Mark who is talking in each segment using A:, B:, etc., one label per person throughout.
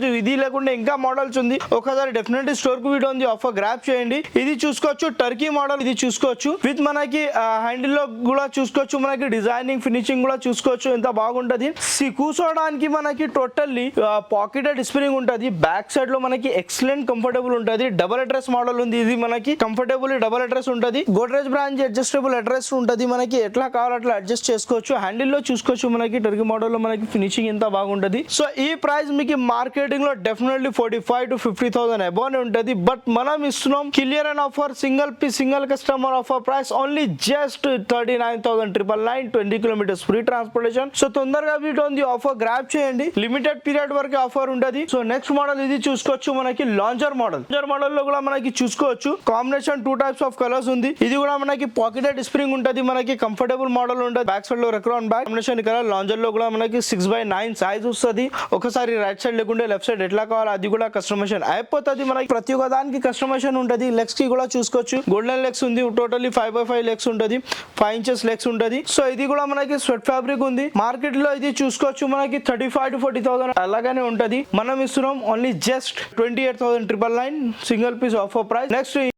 A: ఇది లేకుండా ఇంకా మోడల్స్ ఉంది, ఒకసారి డెఫినెట్లీ స్టోర్ కు వీడియో ఉంది, ఆఫర్ గ్రాప్ చేయండి. ఇది చూసుకోవచ్చు టర్కీ మోడల్, ఇది చూసుకోవచ్చు విత్ మనకి హ్యాండిల్ లో కూడా చూసుకోవచ్చు, మనకి డిజైనింగ్ ఫినిషింగ్ కూడా చూసుకోవచ్చు, ఎంత బాగుంటది. కూర్చోడానికి మనకి టోటల్లీ పాకెటెడ్ స్ప్రింగ్ ఉంటది, బ్యాక్ సైడ్ లో మనకి ఎక్సలెంట్ కంఫర్టబుల్ ఉంటది. డబుల్ అడ్రస్ మోడల్ ఉంది, ఇది మనకి కంఫర్టబుల్ డబుల్ అడ్రస్ ఉంటది. గోడ్రేజ్ బ్రాంచ్ అడ్జస్టబుల్ అడ్రస్ ఉంటది, మనకి ఎట్లా కావాలో అట్లా అడ్జస్ట్ చేసుకోవచ్చు. హ్యాండిల్ లో చూసుకోవచ్చు మనకి టర్కీ మోడల్ లో మనకి ఫినిషింగ్ ఎంత బాగుంటది. సో ఈ ప్రైస్ మీకు మార్కెటింగ్ లో డెఫినెట్లీ 45,000 to 50,000 అబౌవ్ ఉంటది. బట్ మనం ఇస్తున్నాం clear and offer single piece single customer offer price only just 39,999, 20 kilometers free transportation. So తొందరగా వీడియో ఉంది, ఆఫర్ గ్రాప్ చేయండి, లిమిటెడ్ పీరియడ్ వరకు ఆఫర్ ఉంటది. సో నెక్స్ట్ మోడల్ ఇది చూసుకోవచ్చు మనకి లాంచర్ మోడల్. లాంచర్ మోడల్ లో కూడా మనకి చూసుకోవచ్చు కాంబినేషన్ 2 types ఆఫ్ కలర్స్ ఉంది. ఇది కూడా మనకి పాకెటెడ్ స్ప్రింగ్ ఉంటది, మనకి కంఫర్టబుల్ మోడల్ ఉంటది. బ్యాక్ సైడ్ లో Recron back combination colour. Launcher లో కూడా మనకి 6/9 సైజ్ వస్తుంది. ఒకసారి రైట్ సైడ్ లేకుంటే లెఫ్ట్ సైడ్ ఎట్లా కావాలో అది కూడా కస్టమైజేషన్ అయిపోతుంది. మనకి ప్రతి ఒక్క దానికి కస్టమైజేషన్ ఉంటది. లెగ్స్ కి కూడా చూసుకోవచ్చు, గోల్డెన్ లెగ్స్ ఉంది, టోటల్లీ 5/5 లెగ్స్ ఉంటది, 5 inches లెగ్స్ ఉంటది. సో ఇది కూడా మనకి స్వెట్ ఫ్యాబ్రిక్ ఉంది. మార్కెట్ లో ఇది చూసుకోవచ్చు మనకి 35,000 to 40,000 అలాగానే ఉంటది. మనం ఇస్తున్నాం only just 28,999 single piece offer price. Next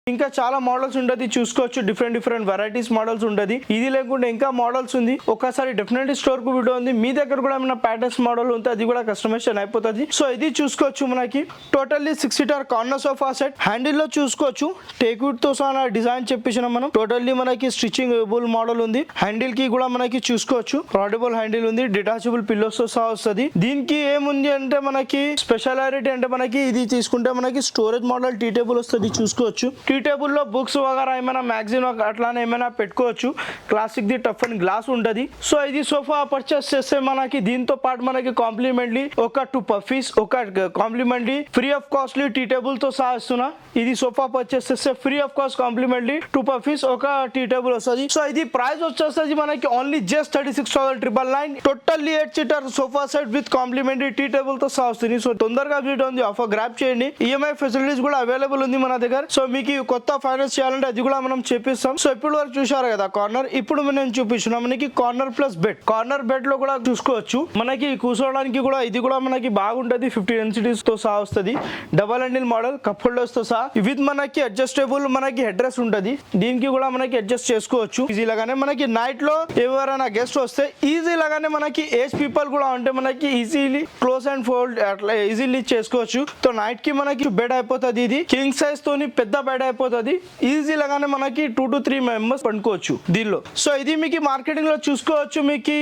A: ఇంకా చాలా మోడల్స్ ఉంటది, చూసుకోవచ్చు డిఫరెంట్ వెరైటీస్ మోడల్స్ ఉంటది. ఇది లేకుండా ఇంకా మోడల్స్ ఉంది, ఒకసారి డెఫినెట్లీ స్టోర్ కు వీడియో ఉంది. మీ దగ్గర కూడా ఏమైనా ప్యాటర్న్స్ మోడల్ ఉంటే అది కూడా కస్టమైజేషన్ అయిపోతుంది. సో ఇది చూసుకోవచ్చు మనకి totally 6 seater corner sofa set. Handle లో చూసుకోవచ్చు టేక్వుడ్ తో సహా డిజైన్ చెప్పేసిన మనం. టోటల్లీ మనకి స్టిచింగ్ మోడల్ ఉంది. హ్యాండిల్ కి కూడా మనకి చూసుకోవచ్చు రాడబుల్ హ్యాండిల్ ఉంది, డిటాచబుల్ పిల్లోస్ తో సహా వస్తుంది. దీనికి ఏముంది అంటే మనకి స్పెషాలిటీ అంటే మనకి ఇది తీసుకుంటే మనకి స్టోరేజ్ మోడల్ టీ టేబుల్ వస్తుంది. చూసుకోవచ్చు టీ టేబుల్ లో బుక్స్ వగైరా ఏమైనా మ్యాగజైన్ అట్లానే ఏమైనా పెట్టుకోవచ్చు. Classic the tough and glass ఉంటది. సో ఇది సోఫా పర్చేస్ చేస్తే మనకి దీంతో పాటు మనకి కాంప్లిమెంట్లీ ఒక 2 పఫీస్, ఒక complimentary free of costly tea table తో సహా ఇస్తున్నా. ఇది సోఫా పర్చేస్ చేస్తే ఫ్రీ ఆఫ్ కాస్ట్ కాంప్లిమెంట్లీ 2 పఫీస్, ఒక టీ టేబుల్ వస్తుంది. సో ఇది ప్రైస్ వచ్చేస్తుంది మనకి only just 36,999, totally 8 seater sofa set with complimentary tea table తో సహా వస్తుంది. సో తొందరగా వీడియో ఉంది, ఆఫర్ గ్రాప్ చేయండి. ఈఎంఐ ఫెసిలిటీస్ కూడా అవైలబుల్ ఉంది మన దగ్గర. సో మీకు కొత్త ఫైనాన్స్ చేయాలంటే అది కూడా మనం చేపిస్తాం. సో ఇప్పుడు వరకు చూసారు కదా కార్నర్, ఇప్పుడు నేను చూపిస్తున్నాం మనకి corner plus bed. Corner bed లో కూడా చూసుకోవచ్చు మనకి కూర్చోడానికి కూడా ఇది కూడా మనకి బాగుంటది. 50 densities తో సహా వస్తుంది. Double handle model, cup holders తో సహా విత్ మనకి అడ్జస్టబుల్ మనకి హెడ్ రెస్ట్ ఉంటది. దీనికి కూడా మనకి అడ్జస్ట్ చేసుకోవచ్చు ఈజీ లాగానే. మనకి నైట్ లో ఎవరైనా గెస్ట్ వస్తే ఈజీ లాగానే మనకి ఏజ్ పీపుల్ కూడా ఉంటే మనకి ఈజీలీ క్లోజ్ అండ్ ఫోల్డ్ అట్లా ఈజీలీ చేసుకోవచ్చు. సో నైట్ కి మనకి బెడ్ అయిపోతుంది. ఇది కింగ్ సైజ్ తోని పెద్ద బెడ్ అయిపోతుంది. ఈజీ లాగానే మనకి 2 to 3 members పండుకోవచ్చు దీనిలో. సో ఇది మీకు మార్కెటింగ్ లో చూసుకోవచ్చు మీకు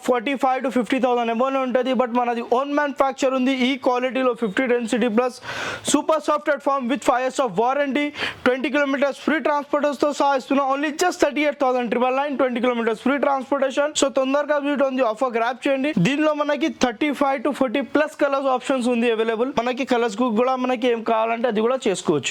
A: 45,000 to 50,000 అబౌవ్ ఉంటుంది. బట్ మనది ఓన్ మ్యానుఫ్యాక్చర్ ఉంది. ఈ క్వాలిటీలో 50 density plus super soft platform with 5 years of warranty, 20 kilometers free transporters తో సహా ఇస్తున్నా. Only just 38,999, 20 kilometers free transportation. So తొందరగా వీడియో ఉంది, ఆఫర్ గ్రాప్ చేయండి. దీనిలో మనకి 35 to 40 ప్లస్ కలర్స్ ఆప్షన్స్ ఉంది అవైలబుల్. మనకి కలర్స్ కూడా మనకి ఏం కావాలంటే అది కూడా చేసుకోవచ్చు.